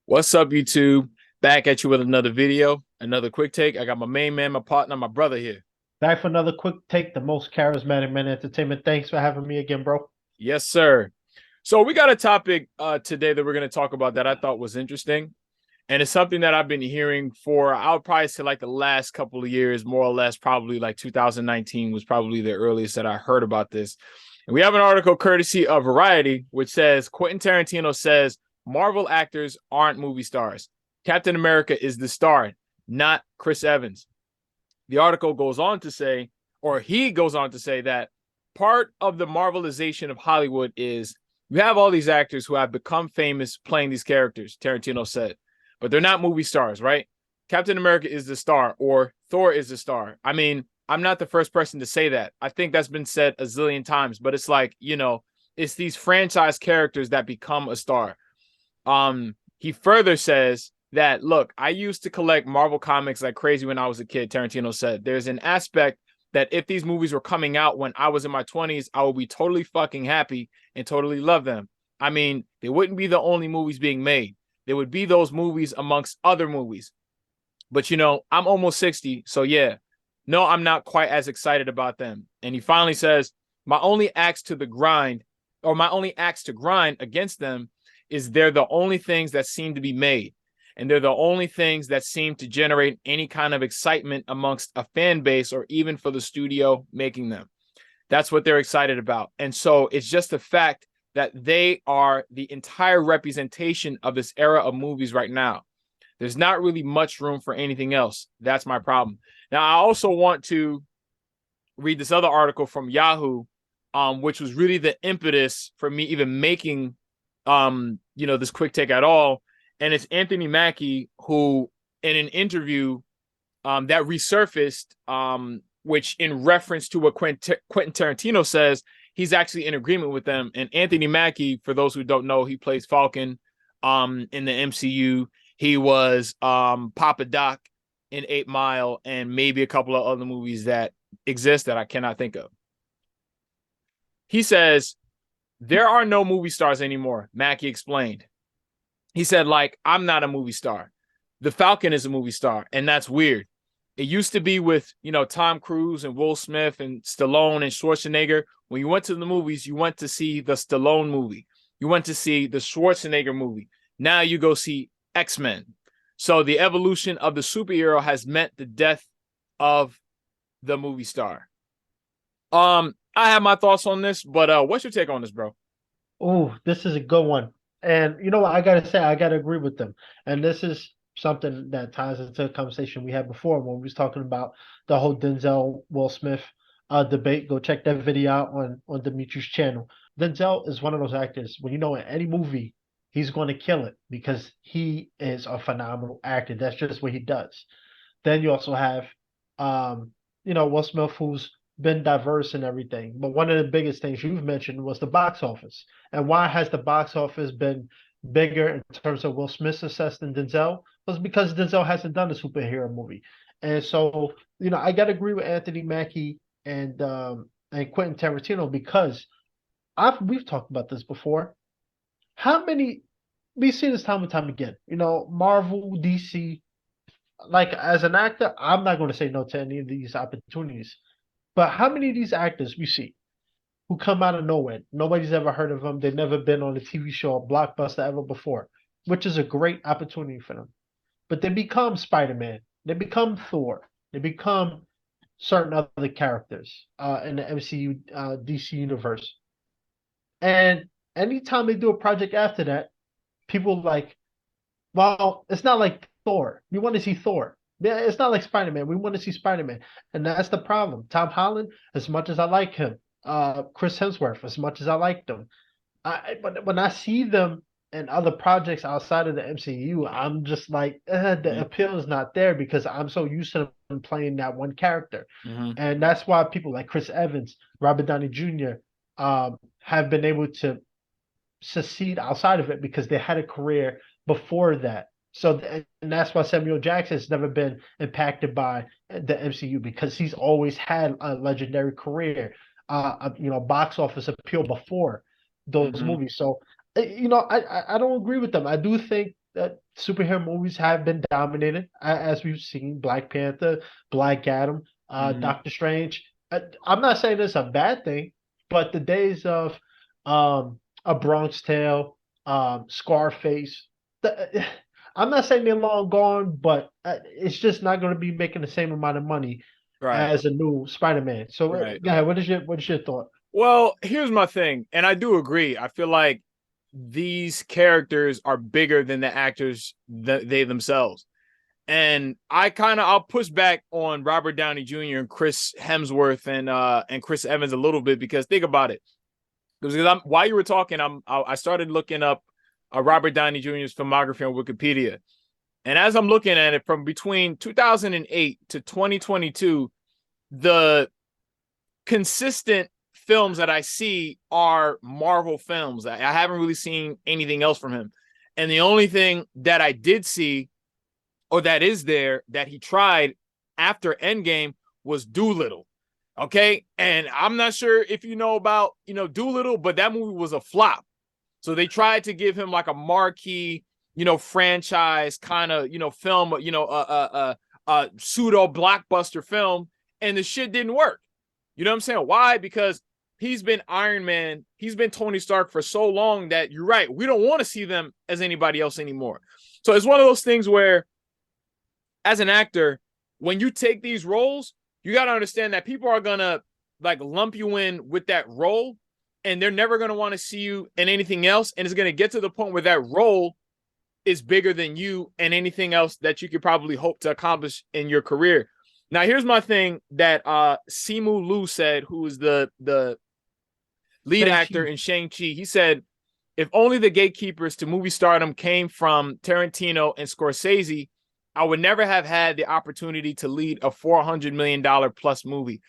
What's up, YouTube? Back at you with another video, another quick take. I got my main man, my partner, my brother here. Back for another quick take, the most charismatic man in entertainment. Thanks for having me again, bro. Yes, sir. So we got a topic today that we're going to talk about that I thought was interesting, and it's something that I've been hearing for I'll probably say like the last couple of years, more or less. Probably like 2019 was probably the earliest that I heard about this. And we have an article courtesy of Variety, which says Quentin Tarantino says Marvel actors aren't movie stars. Captain America is the star, not Chris Evans. The article goes on to say, or he goes on to say, that part of the Marvelization of Hollywood is you have all these actors who have become famous playing these characters, Tarantino said, but they're not movie stars, right? Captain America is the star, or Thor is the star. I mean, I'm not the first person to say that. I think that's been said a zillion times, but it's like, it's these franchise characters that become a star. He further says that, look, I used to collect Marvel comics like crazy when I was a kid. Tarantino said there's an aspect that if these movies were coming out when I was in my 20s, I would be totally fucking happy and totally love them. I mean, they wouldn't be the only movies being made. There would be those movies amongst other movies. But I'm almost 60, so yeah. No, I'm not quite as excited about them. And he finally says, my only axe to the grind, or my only axe to grind against them is they're the only things that seem to be made. And they're the only things that seem to generate any kind of excitement amongst a fan base or even for the studio making them. That's what they're excited about. And so it's just the fact that they are the entire representation of this era of movies right now. There's not really much room for anything else. That's my problem. Now, I also want to read this other article from Yahoo, which was really the impetus for me even making this quick take at all. And it's Anthony Mackie, who in an interview that resurfaced, which in reference to what Quentin Tarantino says, he's actually in agreement with them. And Anthony Mackie, for those who don't know, he plays Falcon in the MCU. He was Papa Doc in 8 Mile and maybe a couple of other movies that exist that I cannot think of. He says, there are no movie stars anymore, Mackie explained. He said, like, I'm not a movie star. The Falcon is a movie star, and that's weird. It used to be with, Tom Cruise and Will Smith and Stallone and Schwarzenegger. When you went to the movies, you went to see the Stallone movie. You went to see the Schwarzenegger movie. Now you go see X-Men. So the evolution of the superhero has meant the death of the movie star. I have my thoughts on this, but what's your take on this, bro? Oh, this is a good one. And you know what? I gotta say, I gotta agree with them. And this is something that ties into a conversation we had before when we was talking about the whole Denzel Will Smith debate. Go check that video out on Dimitri's channel. Denzel is one of those actors when in any movie he's going to kill it because he is a phenomenal actor. That's just what he does. Then you also have, Will Smith, who's been diverse and everything. But one of the biggest things you've mentioned was the box office. And why has the box office been bigger in terms of Will Smith's success than Denzel? Was because Denzel hasn't done a superhero movie. And so, I got to agree with Anthony Mackie and Quentin Tarantino because we've talked about this before. How many we see this time and time again? Marvel, DC, like as an actor, I'm not going to say no to any of these opportunities. But how many of these actors we see who come out of nowhere? Nobody's ever heard of them. They've never been on a TV show or blockbuster ever before, which is a great opportunity for them. But they become Spider-Man. They become Thor. They become certain other characters in the MCU, DC universe. And anytime they do a project after that, people like, well, it's not like Thor. We want to see Thor. Yeah, it's not like Spider-Man. We want to see Spider-Man. And that's the problem. Tom Holland, as much as I like him, Chris Hemsworth, as much as I like them, but when I see them in other projects outside of the MCU, I'm just like, the Mm-hmm. appeal is not there because I'm so used to them playing that one character. Mm-hmm. And that's why people like Chris Evans, Robert Downey Jr., have been able to succeed outside of it because they had a career before that. So, and that's why Samuel Jackson has never been impacted by the MCU because he's always had a legendary career, box office appeal before those Mm-hmm. movies. So, I don't agree with them. I do think that superhero movies have been dominated, as we've seen Black Panther, Black Adam, Mhm. Doctor Strange. I'm not saying it's a bad thing, but the days of A Bronx Tale, Scarface, the, I'm not saying they're long gone, but it's just not going to be making the same amount of money Right. as a new Spider-Man. So, Right. yeah, what is your thought? Well, here's my thing, and I do agree. I feel like these characters are bigger than the actors they themselves. And I'll push back on Robert Downey Jr. and Chris Hemsworth and Chris Evans a little bit, because think about it. Because while you were talking, I started looking up Robert Downey Jr.'s filmography on Wikipedia. And as I'm looking at it, from between 2008 to 2022, the consistent films that I see are Marvel films. I haven't really seen anything else from him. And the only thing that I did see, or that is there, that he tried after Endgame was Doolittle. Okay. And I'm not sure if you know about, Doolittle, but that movie was a flop. So they tried to give him like a marquee, franchise kind of, film, a pseudo blockbuster film, and the shit didn't work. You know what I'm saying? Why? Because he's been Iron Man, he's been Tony Stark for so long that you're right. We don't want to see them as anybody else anymore. So it's one of those things where, as an actor, when you take these roles, you got to understand that people are going to like lump you in with that role, and they're never going to want to see you in anything else. And it's going to get to the point where that role is bigger than you and anything else that you could probably hope to accomplish in your career. Now, here's my thing that Simu Liu said, who is the lead actor Shang-Chi. in Shang-Chi. He said, if only the gatekeepers to movie stardom came from Tarantino and Scorsese, I would never have had the opportunity to lead a $400 million plus movie.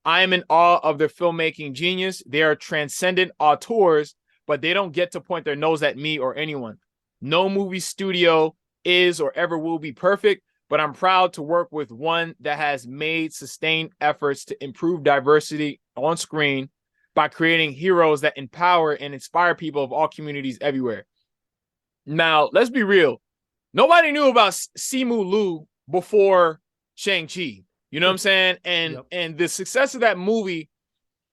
I am in awe of their filmmaking genius. They are transcendent auteurs, but they don't get to point their nose at me or anyone. No movie studio is or ever will be perfect, but I'm proud to work with one that has made sustained efforts to improve diversity on screen by creating heroes that empower and inspire people of all communities everywhere. Now, let's be real. Nobody knew about Simu Liu before Shang-Chi. You know what I'm saying? And Yep. and the success of that movie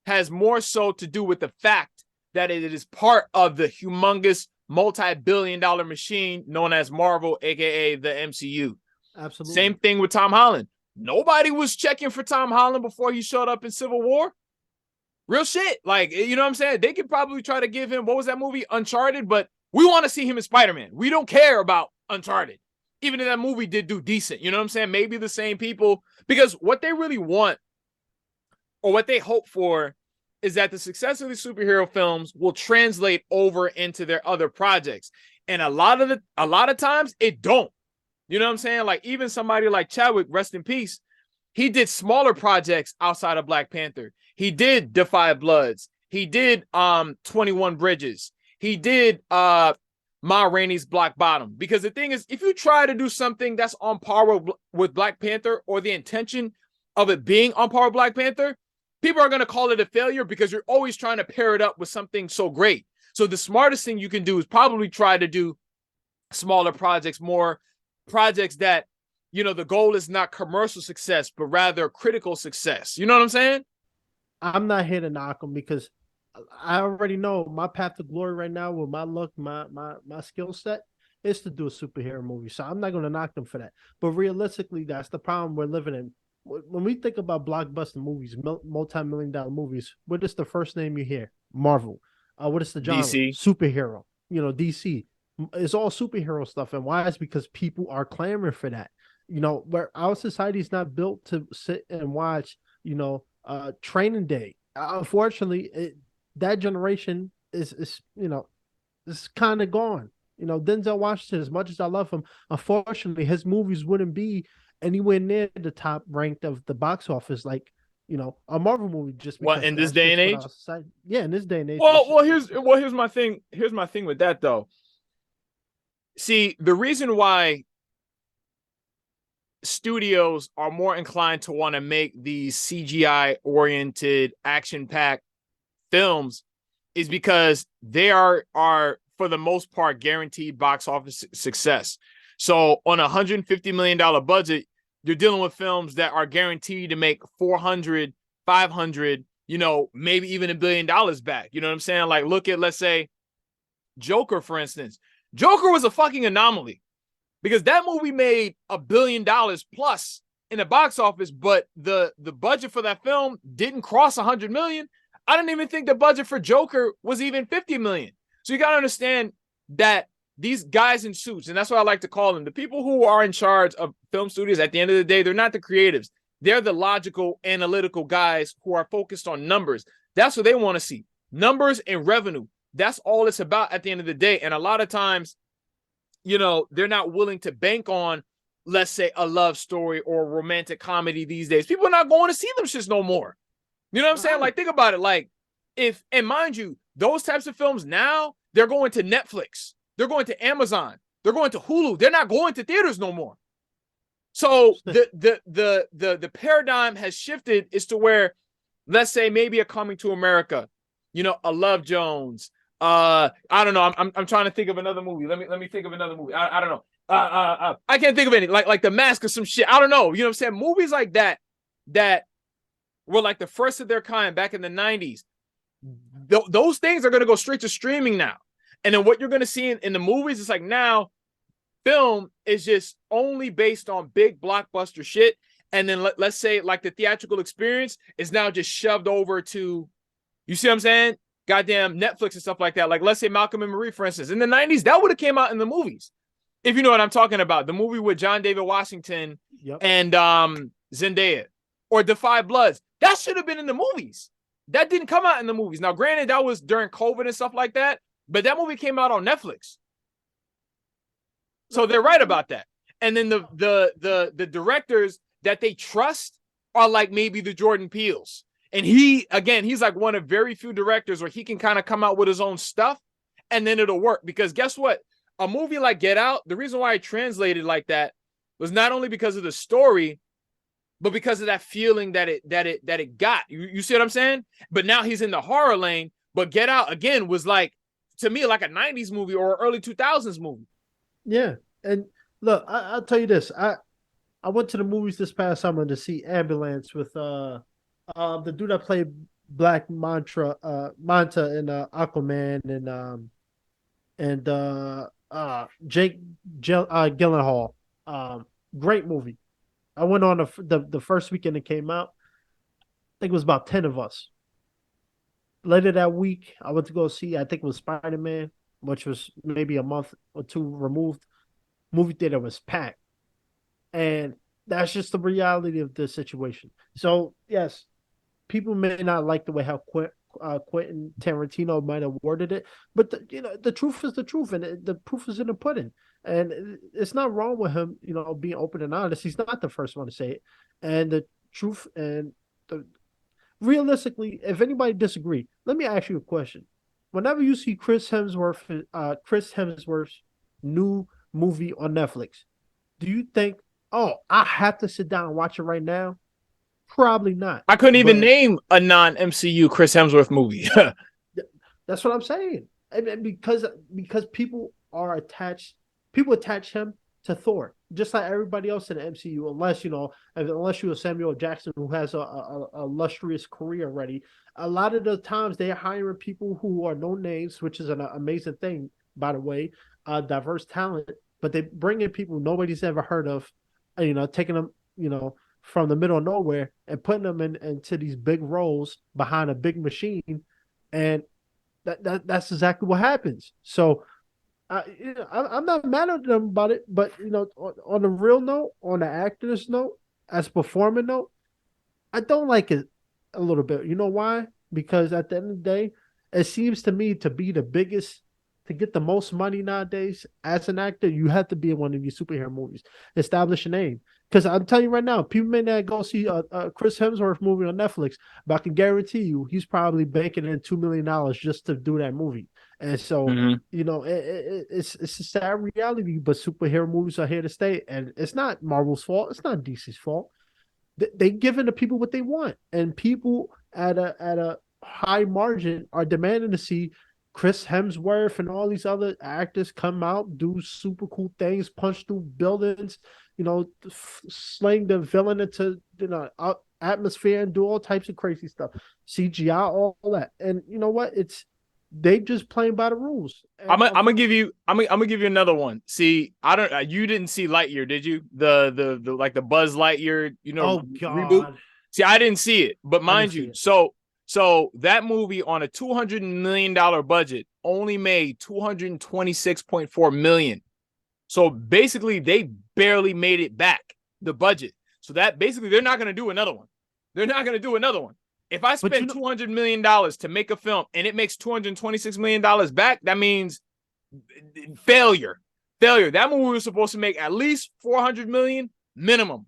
has more so to do with the fact that it is part of the humongous multi-billion-dollar machine known as Marvel, aka the MCU. Same Absolutely. thing with Tom Holland. Nobody was checking for Tom Holland before he showed up in Civil War. Real shit. Like, you know what I'm saying? They could probably try to give him, what was that movie? Uncharted, but we want to see him in Spider-Man. We don't care about Uncharted. Even if that movie did do decent, you know what I'm saying? Maybe the same people, because what they really want, or what they hope for, is that the success of these superhero films will translate over into their other projects. And a lot of times it don't. You know what I'm saying? Like, even somebody like Chadwick, rest in peace, he did smaller projects outside of Black Panther. He did Defy Bloods. He did 21 Bridges. He did Ma Rainey's Black Bottom. Because the thing is, if you try to do something that's on par with Black Panther, or the intention of it being on par with Black Panther, people are going to call it a failure, because you're always trying to pair it up with something so great. So the smartest thing you can do is probably try to do smaller projects, more projects that, the goal is not commercial success, but rather critical success. You know what I'm saying? I'm not here to knock them because I already know my path to glory right now with my look, my skill set is to do a superhero movie. So I'm not going to knock them for that. But realistically, that's the problem we're living in. When we think about blockbuster movies, multi-million dollar movies, what is the first name you hear? Marvel. What is the genre? DC. Superhero. DC. It's all superhero stuff. And why? It's because people are clamoring for that. Where our society is not built to sit and watch, Training Day. Unfortunately, that generation is kind of gone. Denzel Washington, as much as I love him, unfortunately, his movies wouldn't be anywhere near the top ranked of the box office, like a Marvel movie, just What, because in this that's day and just what age? our society. Yeah, in this day and age. Here's my thing. Here's my thing with that, though. See, the reason why studios are more inclined to want to make these CGI oriented, action packed films is because they are for the most part, guaranteed box office success. So on a $150 million budget, you're dealing with films that are guaranteed to make 400, 500, maybe even $1 billion back. You know what I'm saying? Like, look at, let's say, Joker, for instance. Joker was a fucking anomaly because that movie made $1 billion plus in the box office, but the budget for that film didn't cross 100 million. I didn't even think the budget for Joker was even 50 million. So you got to understand that these guys in suits, and that's what I like to call them, the people who are in charge of film studios, at the end of the day, they're not the creatives. They're the logical, analytical guys who are focused on numbers. That's what they want to see. Numbers and revenue. That's all it's about at the end of the day. And a lot of times, they're not willing to bank on, let's say, a love story or a romantic comedy these days. People are not going to see them shits no more. You know what I'm saying? Like, think about it. Like, and mind you, those types of films now, they're going to Netflix. They're going to Amazon. They're going to Hulu. They're not going to theaters no more. So the paradigm has shifted is to where, let's say, maybe a Coming to America, a Love Jones. I don't know. I'm trying to think of another movie. Let me think of another movie. I don't know. I can't think of any, like The Mask or some shit. I don't know. You know what I'm saying? Movies like that were like the first of their kind back in the 90s. Those things are going to go straight to streaming now. And then what you're going to see in the movies is like now film is just only based on big blockbuster shit. And then let's say like the theatrical experience is now just shoved over to, you see what I'm saying? Goddamn Netflix and stuff like that. Like, let's say Malcolm and Marie, for instance, in the 90s, that would have came out in the movies. If you know what I'm talking about, the movie with John David Washington and Zendaya, or The Five Bloods, that should have been in the movies. That didn't come out in the movies. Now, granted, that was during COVID and stuff like that, but that movie came out on Netflix. So they're right about that. And then the directors that they trust are like maybe the Jordan Peels. And he's like one of very few directors where he can kind of come out with his own stuff and then it'll work. Because guess what? A movie like Get Out, the reason why I translated like that was not only because of the story, but because of that feeling that it got. You see what I'm saying? But now he's in the horror lane. But Get Out, again, was like, to me, like a 90s movie or early 2000s movie. Yeah. And look, I'll tell you this. I went to the movies this past summer to see Ambulance with the dude that played Black Manta in Aquaman and Jake Gyllenhaal. Great movie. I went on the first weekend it came out. I think it was about 10 of us. Later that week, I went to go see, I think it was Spider-Man, which was maybe a month or two removed. Movie theater was packed. And that's just the reality of the situation. So, yes, people may not like the way how Quentin Tarantino might have worded it, but the truth is the truth, and the proof is in the pudding. And it's not wrong with him, being open and honest. He's not the first one to say it. And the truth and realistically, if anybody disagree, let me ask you a question. Whenever you see Chris Hemsworth's new movie on Netflix, do you think, oh, I have to sit down and watch it right now? Probably not. I couldn't even name a non-MCU Chris Hemsworth movie. That's what I'm saying. And because people attach him to Thor, just like everybody else in the MCU, unless you're Samuel Jackson, who has a illustrious career already. A lot of the times they're hiring people who are no names, which is an amazing thing, by the way, diverse talent. But they bring in people nobody's ever heard of, taking them, from the middle of nowhere and putting them into these big roles behind a big machine, and that's exactly what happens. So. I'm not mad at them about it, but on the real note, on the actor's note, as performing note, I don't like it a little bit. You know why? Because at the end of the day, it seems to me to be the biggest, to get the most money nowadays as an actor, you have to be in one of these superhero movies, establish a name. Because I'm telling you right now, people may not go see a Chris Hemsworth movie on Netflix, but I can guarantee you he's probably banking in $2 million just to do that movie. And so, it's a sad reality, but superhero movies are here to stay. And it's not Marvel's fault. It's not DC's fault. They giving the people what they want. And people at a high margin are demanding to see Chris Hemsworth and all these other actors come out, do super cool things, punch through buildings, sling the villain into atmosphere and do all types of crazy stuff. CGI, all that. And you know what? They just playing by the rules. I'm And gonna give you another one. See, I don't you didn't see Lightyear, did you? The like the Buzz Lightyear, oh reboot. god, See, I didn't see it, but I didn't mind see you, it. so that movie on a $200 million budget only made 226.4 million. So basically, they barely made it back the budget. So that basically they're not gonna do another one. They're not gonna do another one. If I But spend $200 million to make a film and it makes $226 million back, that means failure. Failure. That movie was supposed to make at least 400 million minimum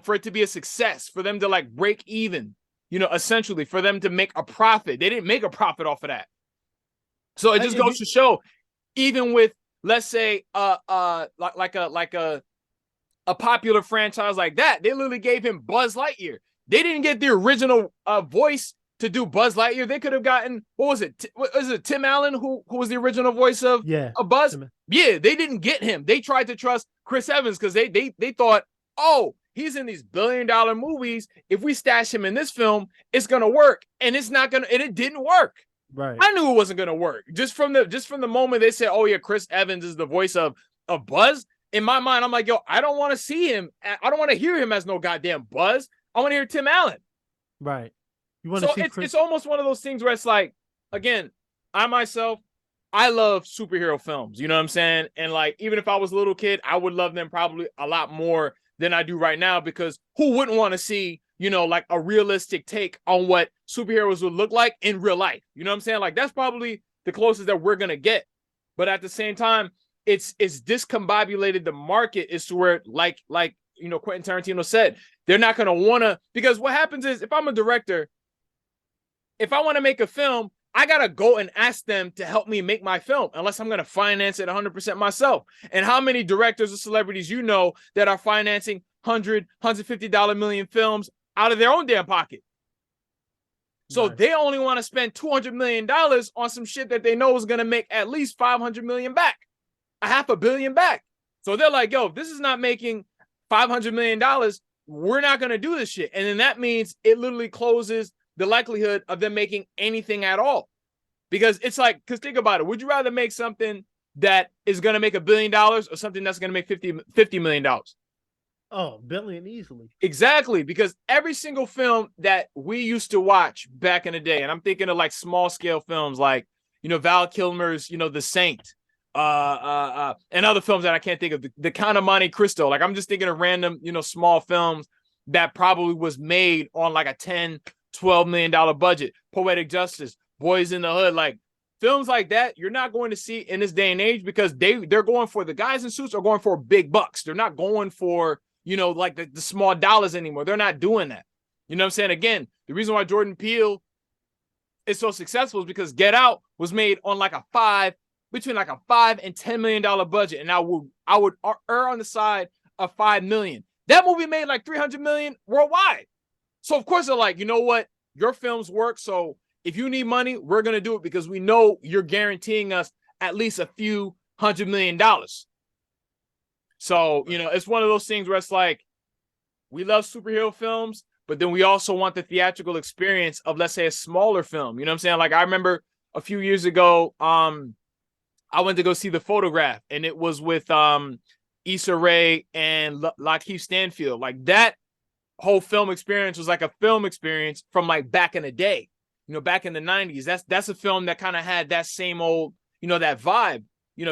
for it to be a success, for them to like break even, essentially for them to make a profit. They didn't make a profit off of that. So it just goes to show, even with, let's say, like a popular franchise like that, they literally gave him Buzz Lightyear. They didn't get the original voice to do Buzz Lightyear. They could have gotten, what was it? Was it Tim Allen who was the original voice of Buzz? Yeah, they didn't get him. They tried to trust Chris Evans because they thought, oh, he's in these billion-dollar movies. If we stash him in this film, it's gonna work, and it's not gonna. And it didn't work. Right. I knew it wasn't gonna work just from the moment they said, oh yeah, Chris Evans is the voice of Buzz. In my mind, I'm like, yo, I don't want to see him. I don't want to hear him as no goddamn Buzz. I want to hear Tim Allen. Right. You want to see it's almost one of those things where it's like, again, I myself, I love superhero films. You know what I'm saying? And like, even if I was a little kid, I would love them probably a lot more than I do right now, because who wouldn't want to see, like a realistic take on what superheroes would look like in real life? You know what I'm saying? Like, that's probably the closest that we're going to get. But at the same time, it's discombobulated the market is to where, like Quentin Tarantino said, they're not going to want to, because what happens is, if I'm a director, if I want to make a film, I got to go and ask them to help me make my film, unless I'm going to finance it 100% myself. And how many directors or celebrities that are financing $150 million films out of their own damn pocket? So they only want to spend $200 million on some shit that they know is going to make at least $500 million back, $500 million back. So they're like, yo, if this is not making $500 million, we're not going to do this shit. And then that means it literally closes the likelihood of them making anything at all. Because it's like, because think about it. Would you rather make something that is going to make $1 billion or something that's going to make $50 million? Oh, billion easily. Exactly. Because every single film that we used to watch back in the day, and I'm thinking of like small scale films like, Val Kilmer's, The Saint, and other films that I can't think of, the Count of Monte Cristo. Like, I'm just thinking of random, small films that probably was made on like a $10-12 million budget. Poetic Justice, Boys in the Hood, like films like that, you're not going to see in this day and age, because they're going for, the guys in suits are going for big bucks. They're not going for, like the small dollars anymore. They're not doing that. You know what I'm saying? Again, the reason why Jordan Peele is so successful is because Get Out was made on like between like a $5 and $10 million budget, and I would err on the side of $5 million. That movie made like $300 million worldwide. So of course they're like, you know what? Your films work, so if you need money, we're gonna do it, because we know you're guaranteeing us at least a few $100 million. So, it's one of those things where it's like, we love superhero films, but then we also want the theatrical experience of, let's say, a smaller film. You know what I'm saying? Like, I remember a few years ago, I went to go see The Photograph, and it was with Issa Rae and Lakeith Stanfield. Like, that whole film experience was like a film experience from like back in the day, back in the 90s. That's a film that kind of had that same old, that vibe,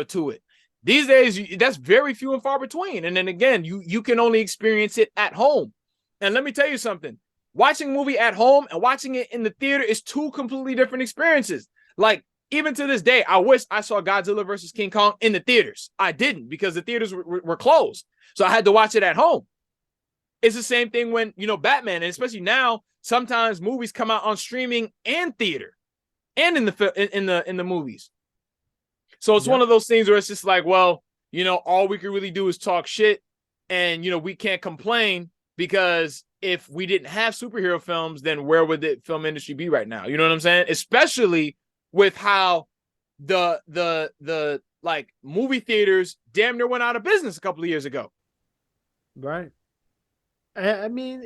to it. These days, that's very few and far between. And then again, you can only experience it at home. And let me tell you something. Watching a movie at home and watching it in the theater is two completely different experiences. Like, even to this day, I wish I saw Godzilla versus King Kong in the theaters. I didn't, because the theaters were closed. So I had to watch it at home. It's the same thing when, Batman, and especially now, sometimes movies come out on streaming and theater and in the movies. So it's one of those things where it's just like, well, all we can really do is talk shit, and, we can't complain, because if we didn't have superhero films, then where would the film industry be right now? You know what I'm saying? Especially with how the like movie theaters damn near went out of business a couple of years ago. Right. I mean,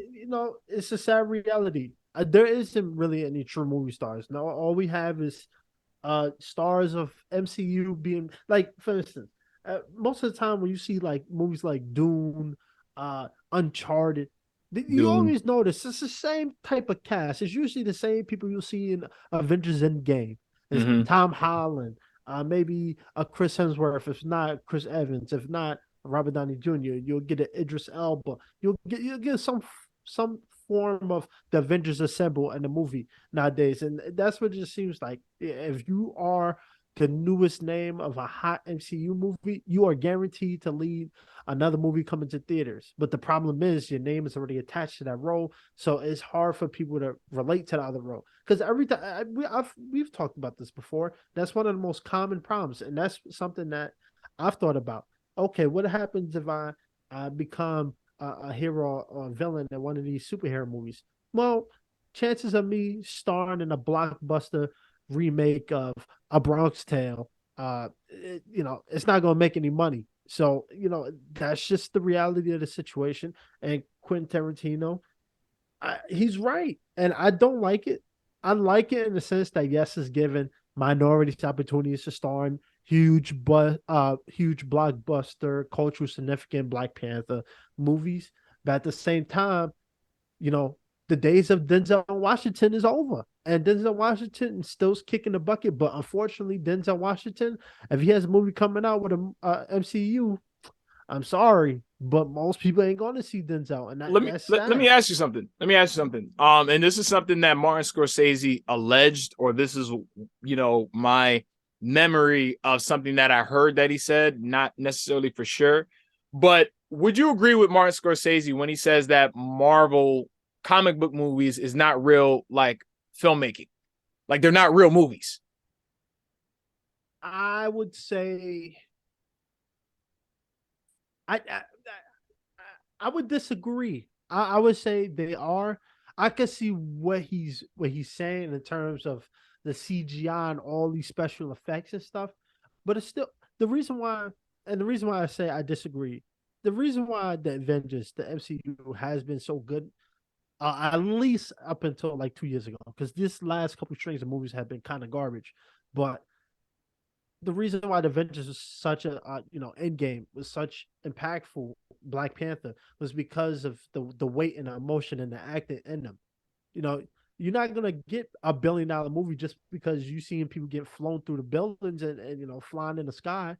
it's a sad reality. There isn't really any true movie stars. Now, all we have is stars of MCU being like, for instance, most of the time when you see like movies like Dune, Uncharted, you Dune. always notice it's the same type of cast. It's usually the same people you'll see in Avengers Endgame. It's Mm-hmm. Tom Holland, maybe a Chris Hemsworth, if not Chris Evans, if not Robert Downey Jr. You'll get an Idris Elba. You'll get some form of the Avengers assemble in the movie nowadays, and that's what it just seems like. If you are the newest name of a hot MCU movie, you are guaranteed to lead another movie coming to theaters. But the problem is your name is already attached to that role, so it's hard for people to relate to the other role. Because every time we've talked about this before, that's one of the most common problems, and that's something that I've thought about. Okay, what happens if I become a hero or a villain in one of these superhero movies? Well, chances of me starring in a blockbuster remake of A Bronx Tale, it's not going to make any money. So, that's just the reality of the situation. And Quentin Tarantino, he's right. And I don't like it. I like it in the sense that, yes, it's given minorities opportunities to star in huge blockbuster, cultural significant Black Panther movies. But at the same time, you know, the days of Denzel Washington is over. And Denzel Washington still kicking the bucket. But unfortunately, Denzel Washington, if he has a movie coming out with a MCU, I'm sorry, but most people ain't going to see Denzel, and that's Let sad. me ask you something. And this is something that Martin Scorsese alleged, or this is my memory of something that I heard that he said, not necessarily for sure. But would you agree with Martin Scorsese when he says that Marvel comic book movies is not real like filmmaking? Like they're not real movies. I would say I I would disagree. I would say they are. I can see what he's saying in terms of the CGI and all these special effects and stuff, but it's still the reason why, and the reason why I say I disagree. The reason why the Avengers, the MCU, has been so good, at least up until like 2 years ago, because this last couple strings of movies have been kind of garbage. But the reason why the Avengers was such a Endgame was such impactful Black Panther was because of the weight and the emotion and the acting in them. You know, you're not gonna get $1 billion movie just because you seeing people get flown through the buildings and flying in the sky.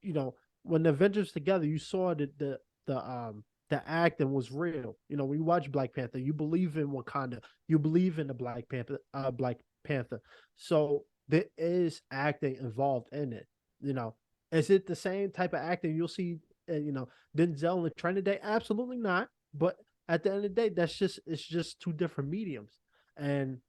You know, when the Avengers together, you saw that the acting was real. When you watch Black Panther, you believe in Wakanda, you believe in the Black Panther. So there is acting involved in it. Is it the same type of acting you'll see? Denzel and Trinidad? Absolutely not. But at the end of the day, it's just two different mediums, and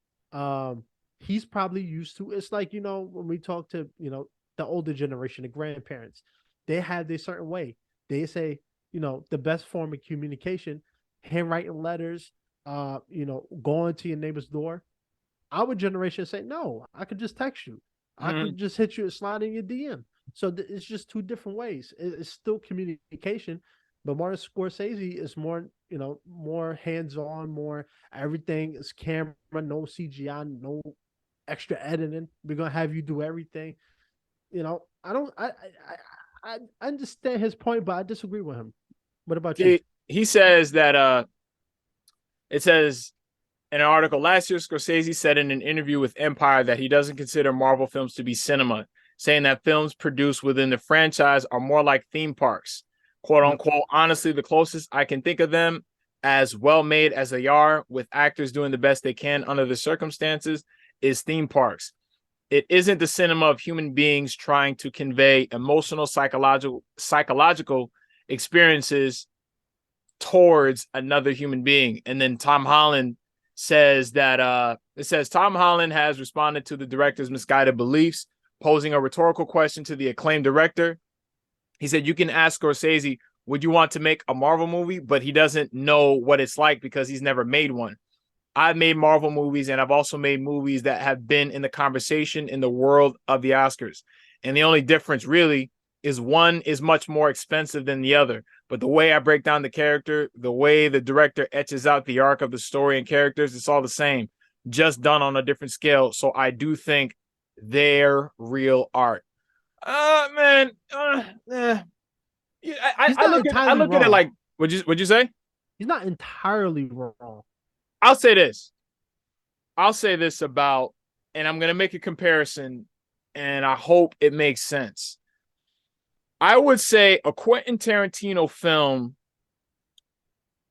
he's probably used to. It's like when we talk to the older generation, the grandparents, they have their certain way. They say the best form of communication, handwriting letters, going to your neighbor's door. Our generation say, no, I could just text you. I could just hit you and slide in your DM. So it's just two different ways. It's still communication, but Martin Scorsese is more hands-on, more everything is camera, no CGI, no extra editing. We're gonna have you do everything. I don't. I understand his point, but I disagree with him. What about you? He says that it says in an article last year, Scorsese said in an interview with Empire that he doesn't consider Marvel films to be cinema, saying that films produced within the franchise are more like theme parks. Quote unquote, honestly, the closest I can think of them as well made as they are, with actors doing the best they can under the circumstances, is theme parks. It isn't the cinema of human beings trying to convey emotional, psychological experiences towards another human being. And then Tom Holland says that it says Tom Holland has responded to the director's misguided beliefs, posing a rhetorical question to the acclaimed director. He said, you can ask Scorsese, would you want to make a Marvel movie? But he doesn't know what it's like because he's never made one. I've made Marvel movies, and I've also made movies that have been in the conversation in the world of the Oscars. And the only difference really is one is much more expensive than the other. But the way I break down the character, the way the director etches out the arc of the story and characters, it's all the same, just done on a different scale. So I do think they're real art. Man, yeah, He's I not look at entirely it wrong. like, what'd you say? He's not entirely wrong. I'll say this. I'll say this about, and I'm gonna make a comparison, and I hope it makes sense. I would say a Quentin Tarantino film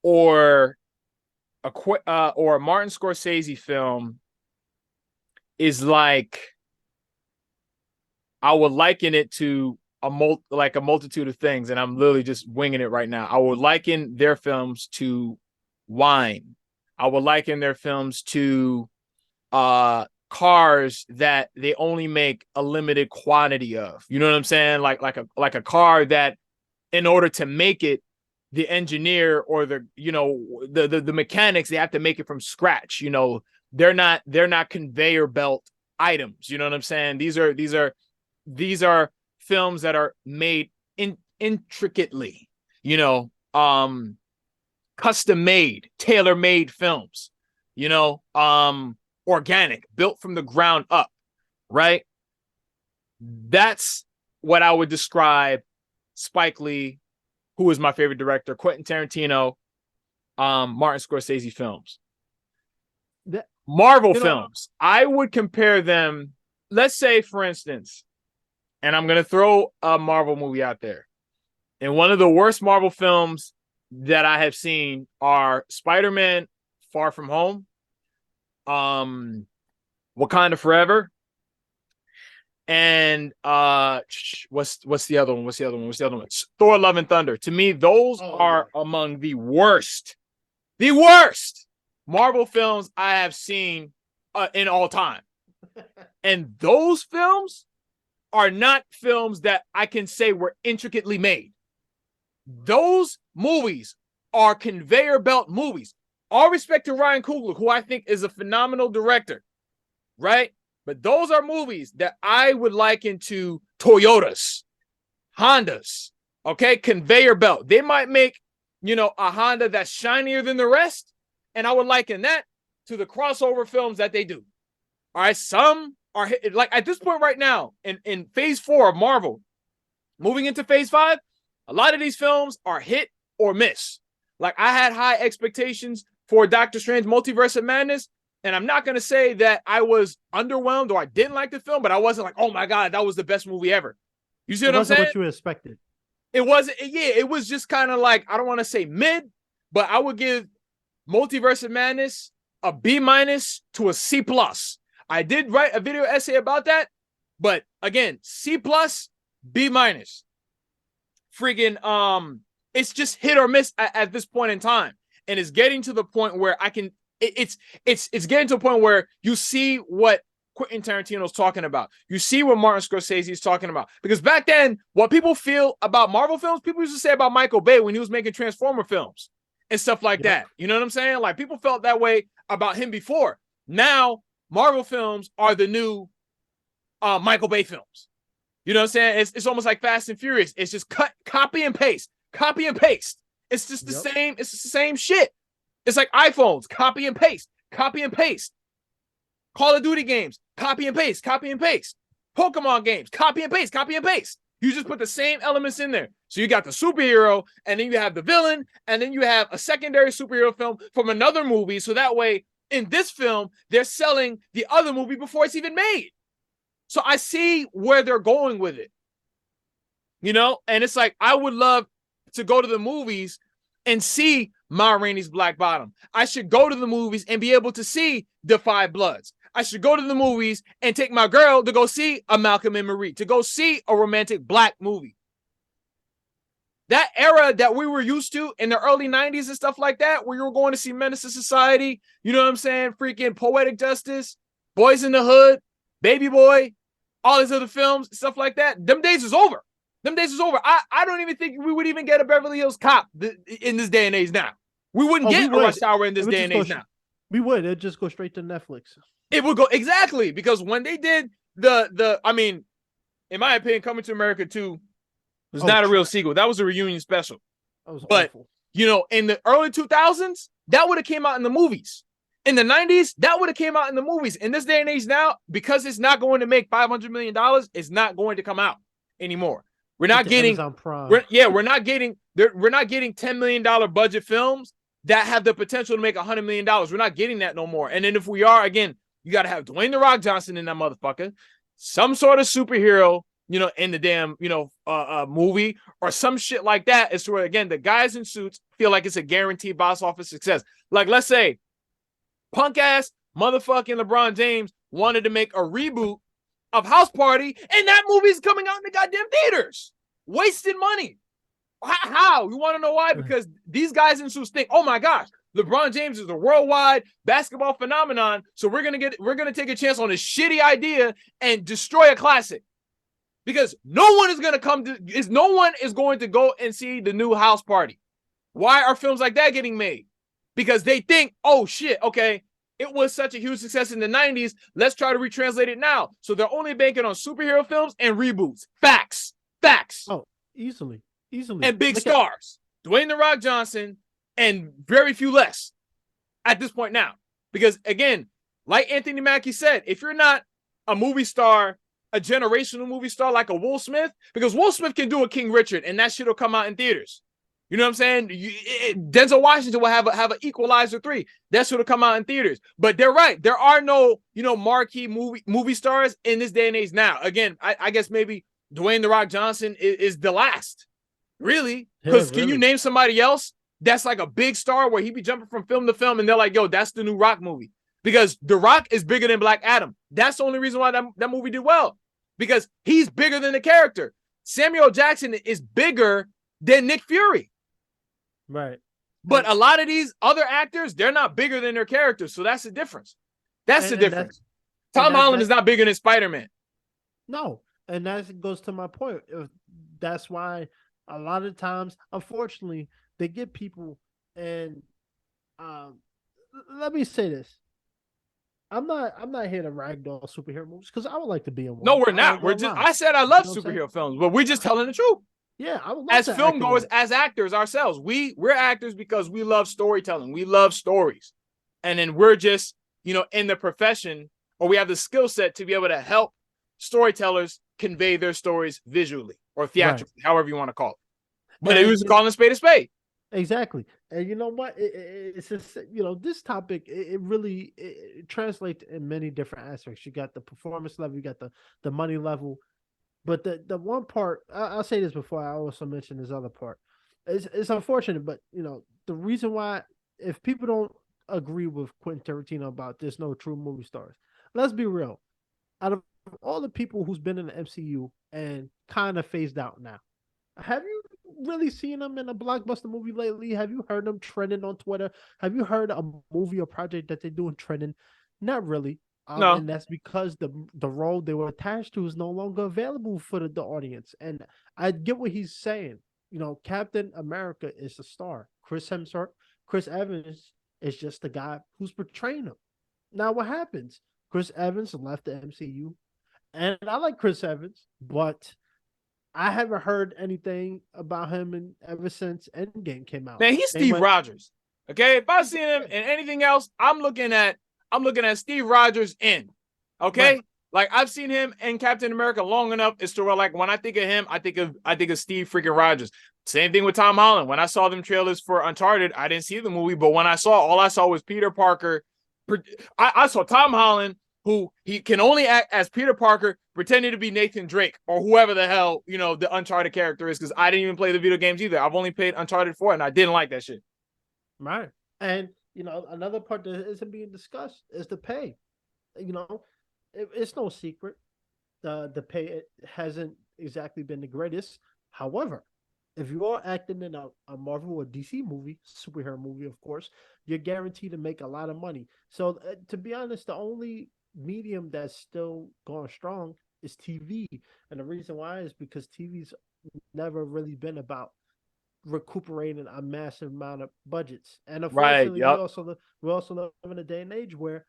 or or a Martin Scorsese film is like, I would liken it to like a multitude of things, and I'm literally just winging it right now. I would liken their films to wine. I would liken their films to cars that they only make a limited quantity of. You know what I'm saying? Like a car that, in order to make it, the engineer or the mechanics, they have to make it from scratch. They're not conveyor belt items. You know what I'm saying? These are films that are made intricately, custom made, tailor made films, organic, built from the ground up, right? That's what I would describe Spike Lee, who is my favorite director, Quentin Tarantino, Martin Scorsese films. Marvel films, I would compare them, let's say, for instance, and I'm going to throw a Marvel movie out there. And one of the worst Marvel films that I have seen are Spider-Man Far From Home, Wakanda Forever, and what's the other one? Thor Love and Thunder. To me, those are among the worst Marvel films I have seen in all time. And those films are not films that I can say were intricately made. Those movies are conveyor belt movies. All respect to Ryan Coogler, who I think is a phenomenal director, right? But those are movies that I would liken to Toyotas, Hondas, okay? Conveyor belt. They might make, a Honda that's shinier than the rest, and I would liken that to the crossover films that they do. All right, some are like at this point right now in phase 4 of Marvel, moving into phase 5, a lot of these films are hit or miss. Like, I had high expectations for Doctor Strange Multiverse of Madness, and I'm not going to say that I was underwhelmed or I didn't like the film, but I wasn't like, oh my God, that was the best movie ever. You see what I'm saying? It wasn't what you expected. It wasn't, it was just kind of like, I don't want to say mid, but I would give Multiverse of Madness a B- to a C+. I did write a video essay about that, but again, C+, B-. Freaking, it's just hit or miss at this point in time. And it's getting to the point where it's getting to a point where you see what Quentin Tarantino's talking about. You see what Martin Scorsese is talking about. Because back then, what people feel about Marvel films, people used to say about Michael Bay when he was making Transformer films and stuff like that. You know what I'm saying? Like, people felt that way about him before. Now, Marvel films are the new Michael Bay films. You know what I'm saying? It's almost like Fast and Furious. It's just copy and paste. It's just the same. It's the same shit. It's like iPhones, copy and paste. Call of Duty games, copy and paste. Pokemon games, copy and paste. You just put the same elements in there. So you got the superhero, and then you have the villain, and then you have a secondary superhero film from another movie. So that way, in this film, they're selling the other movie before it's even made. So I see where they're going with it. And it's like, I would love to go to the movies and see Ma Rainey's Black Bottom. I should go to the movies and be able to see The Five Bloods. I should go to the movies and take my girl to go see a Malcolm and Marie, to go see a romantic black movie. That era that we were used to in the early 90s and stuff like that, where you were going to see Menace to Society, you know what I'm saying? Freaking Poetic Justice, Boys in the Hood, Baby Boy, all these other films, stuff like that. Them days is over. I don't even think we would even get a Beverly Hills Cop in this day and age now. We wouldn't get a Rush Hour in this day and age now. We would. It'd just go straight to Netflix. It would go exactly because when they did I mean, in my opinion, Coming to America 2 was not a real sequel. That was a reunion special. That was but awful. You know, in the early 2000s, that would have came out in the movies. In the 90s, that would have came out in the movies. In this day and age now, because it's not going to make $500 million, it's not going to come out anymore. We're not getting we're not getting $10 million budget films that have the potential to make $100 million. We're not getting that no more. And then if we are, again, you got to have Dwayne The Rock Johnson in that motherfucker, some sort of superhero, you know, in the damn, you know, movie or some shit like that. Is where, again, the guys in suits feel like it's a guaranteed box office success. Like, let's say punk ass motherfucking LeBron James wanted to make a reboot of House Party, and that movie's coming out in the goddamn theaters. Wasted money. How? You want to know why? Because these guys in suits think, oh my gosh, LeBron James is a worldwide basketball phenomenon, so we're gonna take a chance on this shitty idea and destroy a classic. Because no one is going to go and see the new House Party. Why are films like that getting made? Because they think, oh shit, okay, it was such a huge success in the 90s. Let's try to retranslate it now. So they're only banking on superhero films and reboots. Facts. Oh, easily. And big stars. Dwayne The Rock Johnson and very few less at this point now. Because again, like Anthony Mackie said, if you're not a movie star, a generational movie star like a Will Smith, because Will Smith can do a King Richard and that shit will come out in theaters. You know what I'm saying? Denzel Washington will have an Equalizer 3. That should have come out in theaters. But they're right. There are no, you know, marquee movie stars in this day and age now. Again, I guess maybe Dwayne The Rock Johnson is the last. Really? Because can you name somebody else that's like a big star where he be jumping from film to film and they're like, yo, that's the new Rock movie? Because The Rock is bigger than Black Adam. That's the only reason why that movie did well. Because he's bigger than the character. Samuel Jackson is bigger than Nick Fury. Right. But a lot of these other actors, they're not bigger than their characters. So that's the difference. That's the difference. Tom Holland is not bigger than Spider-Man. No. And that goes to my point. That's why a lot of times, unfortunately, they get people and let me say this. I'm not here to ragdoll superhero movies because I would like to be in one. No, we're not. I said I love superhero films, but we're just telling the truth. Yeah, I would love as film goers, as actors ourselves. We're actors because we love storytelling. We love stories. And then we're just, you know, in the profession, or we have the skill set to be able to help storytellers convey their stories visually or theatrically, however you want to call it. But it was calling a spade a spade. Exactly. And you know what? It's just, you know, this topic, it really translates in many different aspects. You got the performance level, you got the money level. But the one part, I'll say this before I also mention this other part. It's unfortunate, but, you know, the reason why, if people don't agree with Quentin Tarantino about there's no true movie stars, let's be real. Out of all the people who's been in the MCU and kind of phased out now, have you really seen them in a blockbuster movie lately? Have you heard them trending on Twitter? Have you heard a movie or project that they're doing trending? Not really. No. And that's because the role they were attached to is no longer available for the audience. And I get what he's saying. You know, Captain America is a star. Chris Evans is just the guy who's portraying him. Now, what happens? Chris Evans left the MCU, and I like Chris Evans, but I haven't heard anything about him ever since Endgame came out. Man, he's Steve Rogers. Okay, if I see him in anything else, I'm looking at Steve Rogers in. Okay, right. Like I've seen him in Captain America long enough as to where, like, when I think of him, I think of Steve freaking Rogers. Same thing with Tom Holland. When I saw them trailers for Uncharted, I didn't see the movie, but when all I saw was Peter Parker. I saw Tom Holland, who he can only act as Peter Parker, pretending to be Nathan Drake or whoever the hell, you know, the Uncharted character is, because I didn't even play the video games either. I've only played Uncharted 4, and I didn't like that shit. Right. And, you know, another part that isn't being discussed is the pay. You know, it's no secret. The pay hasn't exactly been the greatest. However, if you are acting in a Marvel or DC movie, superhero movie, of course, you're guaranteed to make a lot of money. So to be honest, the only medium that's still going strong is TV. And the reason why is because TV's never really been about recuperating a massive amount of budgets. And Right. unfortunately, Yep. we also live in a day and age where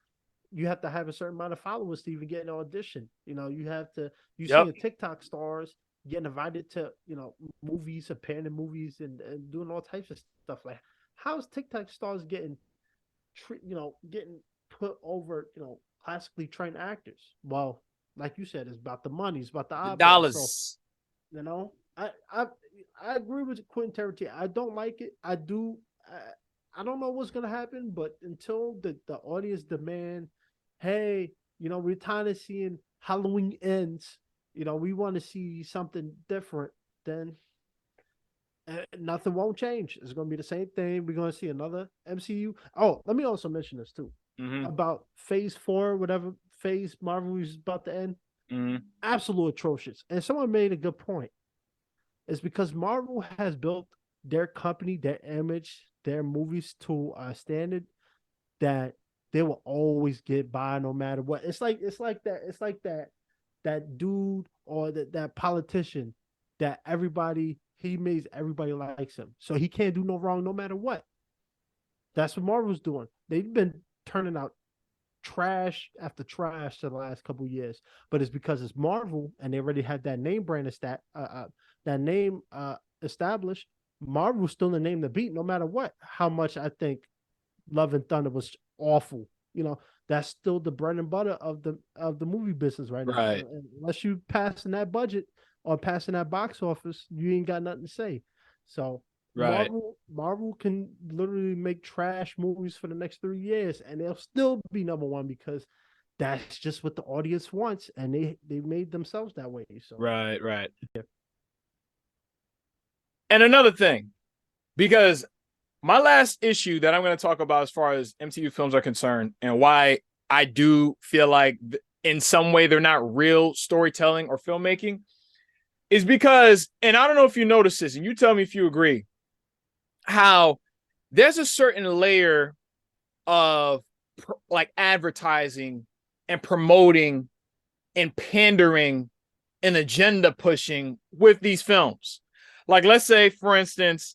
you have to have a certain amount of followers to even get an audition. You have to you see Yep. a TikTok stars getting invited to, movies, appearing in movies and doing all types of stuff. Like, how's TikTok stars getting put over, classically trained actors? Well, like you said, it's about the money, it's about the The eyeballs. So, dollars. you know, I agree with Quentin Tarantino. I don't like it. I do. I don't know what's gonna happen, but until the audience demand, hey, we're tired of seeing Halloween ends. We want to see something different. Then nothing won't change. It's gonna be the same thing. We're gonna see another MCU. Oh, let me also mention this too Mm-hmm. about Phase 4, whatever phase Marvel is about to end. Mm-hmm. Absolute atrocious. And someone made a good point. It's because Marvel has built their company, their image, their movies to a standard that they will always get by no matter what. It's like that dude or that politician that everybody he makes everybody likes him. So he can't do no wrong no matter what. That's what Marvel's doing. They've been turning out trash after trash for the last couple of years, but it's because it's Marvel and they already had that name brand established. Marvel's still the name to beat, no matter what. How much I think Love and Thunder was awful, that's still the bread and butter of the movie business right now. Right. Unless you passing that budget or passing that box office, you ain't got nothing to say. So Right. Marvel can literally make trash movies for the next 3 years and they'll still be number one because that's just what the audience wants, and they made themselves that way. So Right. Right. And another thing, because my last issue that I'm going to talk about as far as MCU films are concerned and why I do feel like in some way they're not real storytelling or filmmaking is because, and I don't know if you notice this, and you tell me if you agree, how there's a certain layer of like advertising and promoting and pandering and agenda pushing with these films. Like, let's say, for instance,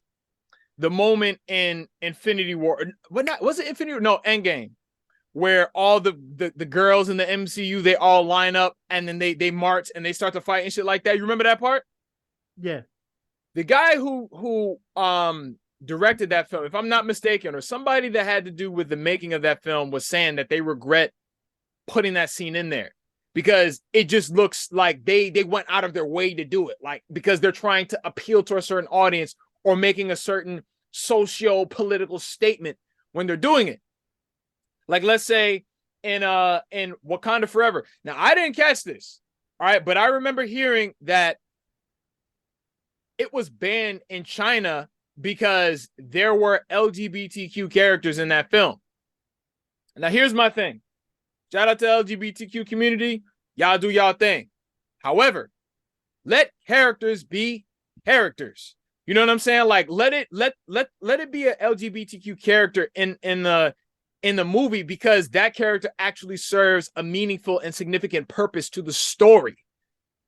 the moment in Infinity War, but not was it Infinity War? No, Endgame, where all the girls in the MCU they all line up and then they march and they start to fight and shit like that. You remember that part? yeah, The guy who directed that film, if I'm not mistaken, or somebody that had to do with the making of that film was saying that they regret putting that scene in there because it just looks like they went out of their way to do it, like because they're trying to appeal to a certain audience or making a certain socio-political statement when they're doing it. Like, let's say in Wakanda Forever. Now, I didn't catch this, all right, but I remember hearing that it was banned in China because there were LGBTQ characters in that film. Now, here's my thing. Shout out to LGBTQ community. Y'all do y'all thing. However, let characters be characters. You know what I'm saying? Like, let it be a LGBTQ character in the movie because that character actually serves a meaningful and significant purpose to the story,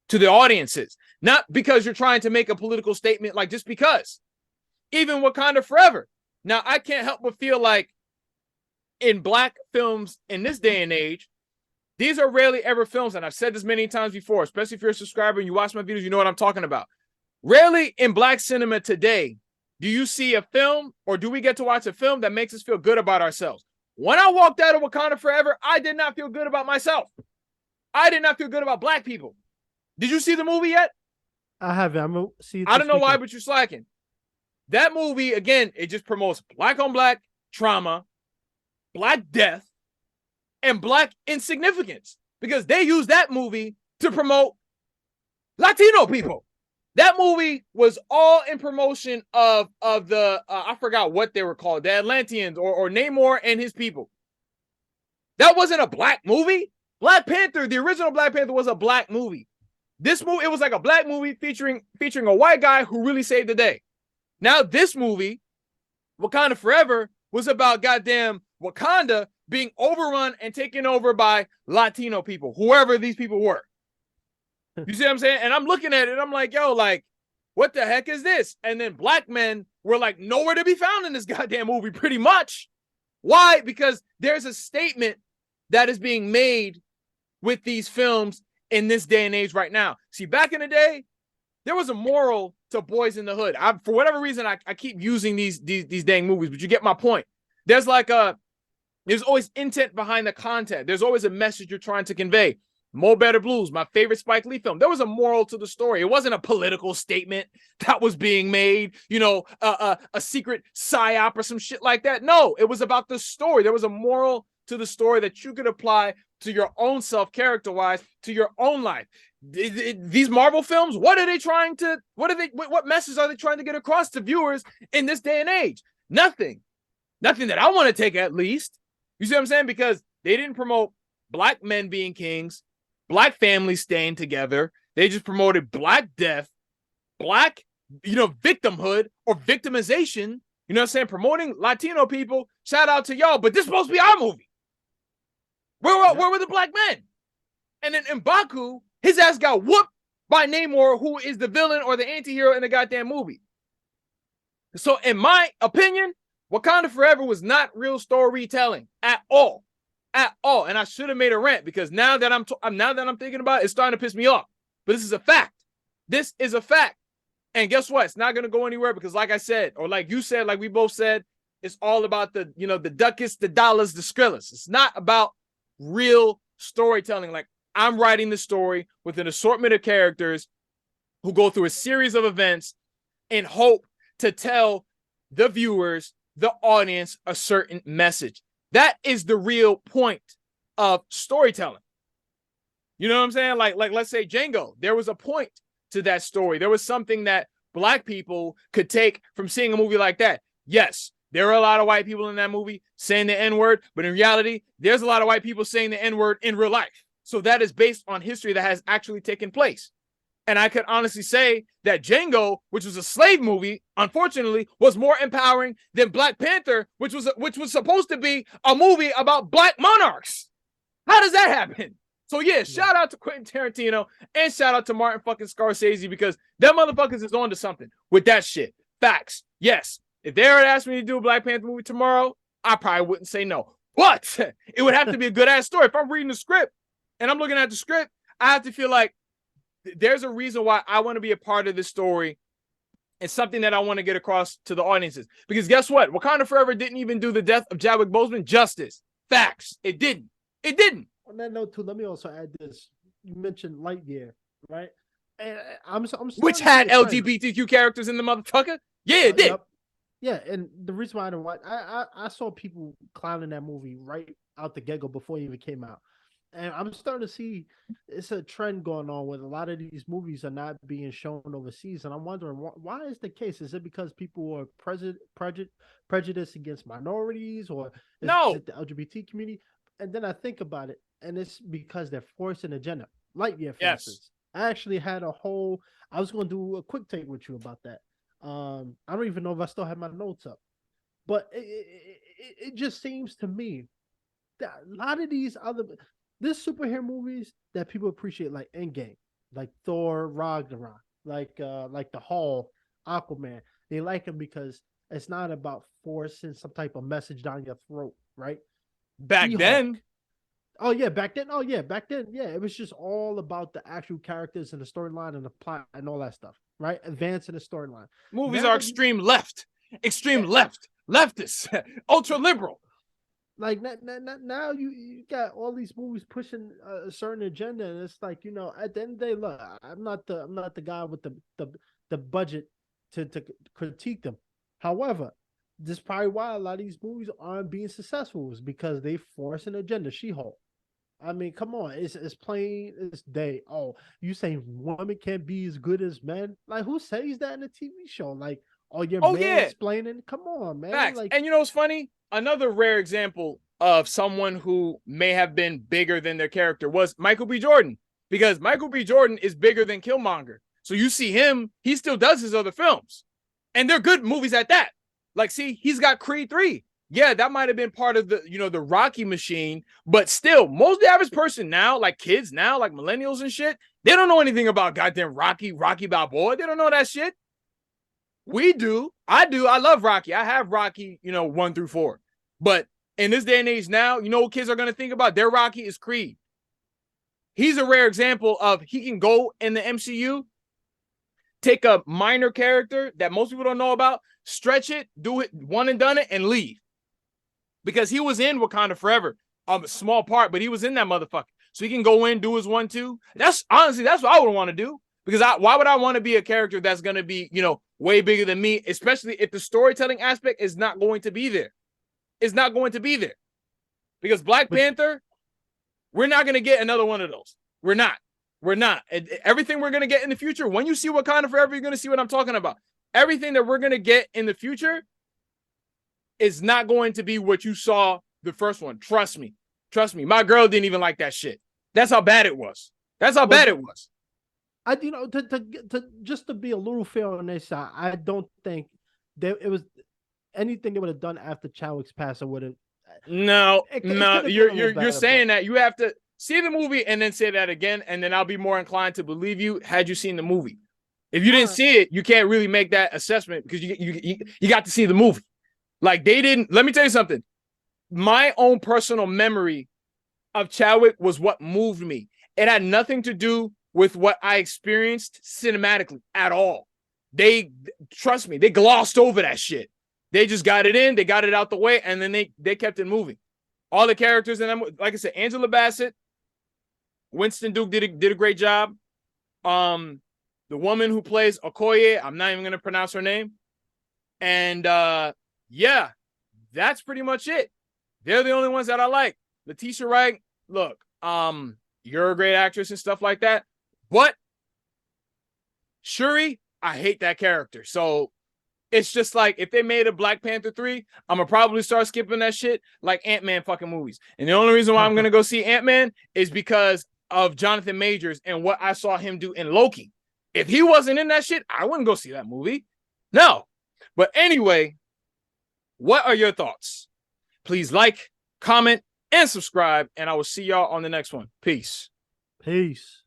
to the audiences. Not because you're trying to make a political statement, like just because. Even Wakanda Forever. Now, I can't help but feel like in Black films in this day and age, these are rarely ever films, and I've said this many times before, especially if you're a subscriber and you watch my videos, you know what I'm talking about. Rarely in Black cinema today do you see a film or do we get to watch a film that makes us feel good about ourselves. When I walked out of Wakanda Forever, I did not feel good about myself. I did not feel good about Black people. Did you see the movie yet? I haven't. I'm gonna see it. I don't know why, weekend. but you're slacking. That movie, again, it just promotes Black on Black trauma, Black death, and Black insignificance because they use that movie to promote Latino people. That movie was all in promotion of the I forgot what they were called, the Atlanteans or Namor and his people. That wasn't a Black movie. Black Panther, the original Black Panther, was a Black movie. This movie, it was like a Black movie featuring a white guy who really saved the day. Now this movie, Wakanda Forever, was about goddamn Wakanda being overrun and taken over by Latino people, whoever these people were. You see what I'm saying? And I'm looking at it, I'm like, yo, like, what the heck is this? And then black men were like nowhere to be found in this goddamn movie, pretty much. Why? Because there's a statement that is being made with these films in this day and age right now. See, back in the day, there was a moral to Boys in the Hood. For whatever reason, I keep using these dang movies, but you get my point. There's always intent behind the content. There's always a message you're trying to convey. Mo Better Blues, my favorite Spike Lee film. There was a moral to the story. It wasn't a political statement that was being made, a secret psyop or some shit like that. No, it was about the story. There was a moral to the story that you could apply to your own self, character-wise, to your own life. These Marvel films, what message are they trying to get across to viewers in this day and age? Nothing that I want to take, at least. You see what I'm saying? Because they didn't promote black men being kings, black families staying together. They just promoted black death, black, victimhood or victimization. You know what I'm saying? Promoting Latino people. Shout out to y'all, but this is supposed to be our movie. Where were the black men? And then M'Baku, his ass got whooped by Namor, who is the villain or the anti-hero in the goddamn movie. So in my opinion, Wakanda Forever was not real storytelling at all. At all. And I should have made a rant, because now that I'm thinking about it, it's starting to piss me off. But this is a fact. This is a fact. And guess what? It's not going to go anywhere, because like I said, or like you said, like we both said, it's all about the ducats, the dollars, the skrillas. It's not about real storytelling. Like, I'm writing the story with an assortment of characters who go through a series of events in hope to tell the viewers, the audience, a certain message. That is the real point of storytelling. You know what I'm saying? Like let's say Django. There was a point to that story. There was something that black people could take from seeing a movie like that. Yes, there are a lot of white people in that movie saying the N-word, but in reality, there's a lot of white people saying the N-word in real life. So that is based on history that has actually taken place. And I could honestly say that Django, which was a slave movie, unfortunately, was more empowering than Black Panther, which was supposed to be a movie about black monarchs. How does that happen? So yeah, shout out to Quentin Tarantino and shout out to Martin fucking Scorsese, because them motherfuckers is on to something with that shit. Facts. Yes. If they were to ask me to do a Black Panther movie tomorrow, I probably wouldn't say no. But it would have to be a good ass story. If I'm reading the script and I'm looking at the script, I have to feel like there's a reason why I want to be a part of this story and something that I want to get across to the audiences. Because guess what? Wakanda Forever didn't even do the death of Chadwick Boseman justice. Facts. It didn't. It didn't. On that note, too, let me also add this. You mentioned Lightyear, right? And I'm which had LGBTQ characters in the motherfucker? Yeah, it did. Yep. Yeah, and the reason why I didn't watch, I saw people clowning that movie right out the get-go before it even came out. And I'm starting to see it's a trend going on where a lot of these movies are not being shown overseas. And I'm wondering, why is the case? Is it because people are prejudiced against minorities, or is it the LGBT community? And then I think about it, and it's because they're forcing an agenda. Lightyear, for instance. I actually had I was going to do a quick take with you about that. I don't even know if I still have my notes up. But it just seems to me that a lot of these this superhero movies that people appreciate, like Endgame, like Thor, Ragnarok, like the Hulk, Aquaman, they like them because it's not about forcing some type of message down your throat, right? Back then. Oh yeah, back then. Yeah, it was just all about the actual characters and the storyline and the plot and all that stuff, right? Advancing the storyline. Movies are extreme left, leftist, ultra liberal. Like now you got all these movies pushing a certain agenda, and it's like, at the end of the day, look, I'm not the guy with the budget to critique them. However, this is probably why a lot of these movies aren't being successful, is because they force an agenda. She-Hulk. I mean, come on, it's plain as day. Oh, you saying women can't be as good as men? Like, who says that in a TV show? Like, you're mansplaining? Come on, man. Facts. Like, and you know what's funny? Another rare example of someone who may have been bigger than their character was Michael B. Jordan, because Michael B. Jordan is bigger than Killmonger. So you see him, he still does his other films, and they're good movies at that. Like, see, he's got Creed 3. Yeah, that might have been part of the, the Rocky machine, but still, most of the average person now, like kids now, like millennials and shit, they don't know anything about goddamn Rocky Balboa. They don't know that shit. We do. I do. I love Rocky. I have Rocky, 1 through 4. But in this day and age now, you know what kids are going to think about? Their Rocky is Creed. He's a rare example of he can go in the MCU, take a minor character that most people don't know about, stretch it, do it one and done it, and leave. Because he was in Wakanda Forever, a small part, but he was in that motherfucker. So he can go in, do his 1-2. That's honestly, that's what I would want to do. Because why would I want to be a character that's going to be, way bigger than me, especially if the storytelling aspect is not going to be there. It's not going to be there. Because Black Panther, we're not going to get another one of those. We're not. We're not. Everything we're going to get in the future, when you see Wakanda Forever, you're going to see what I'm talking about. Everything that we're going to get in the future is not going to be what you saw the first one. Trust me. Trust me. My girl didn't even like that shit. That's how bad it was. That's how bad it was. To just to be a little fair on this side, I don't think it was anything they would have done after Chadwick's passing would have. No, you're saying that. You have to see the movie and then say that again, and then I'll be more inclined to believe you had you seen the movie. If you didn't see it, you can't really make that assessment because you got to see the movie. Like they didn't. Let me tell you something. My own personal memory of Chadwick was what moved me. It had nothing to do with what I experienced cinematically at all. Trust me, they glossed over that shit. They just got it in, they got it out the way, and then they kept it moving. All the characters, and like I said, Angela Bassett, Winston Duke did a great job. The woman who plays Okoye, I'm not even gonna pronounce her name. And yeah, that's pretty much it. They're the only ones that I like. Letitia Wright, look, you're a great actress and stuff like that. But Shuri, I hate that character. So it's just like if they made a Black Panther 3, I'm gonna probably start skipping that shit like Ant-Man fucking movies. And the only reason why I'm gonna go see Ant-Man is because of Jonathan Majors and what I saw him do in Loki. If he wasn't in that shit, I wouldn't go see that movie. No. But anyway, what are your thoughts? Please like, comment, and subscribe, and I will see y'all on the next one. Peace. Peace.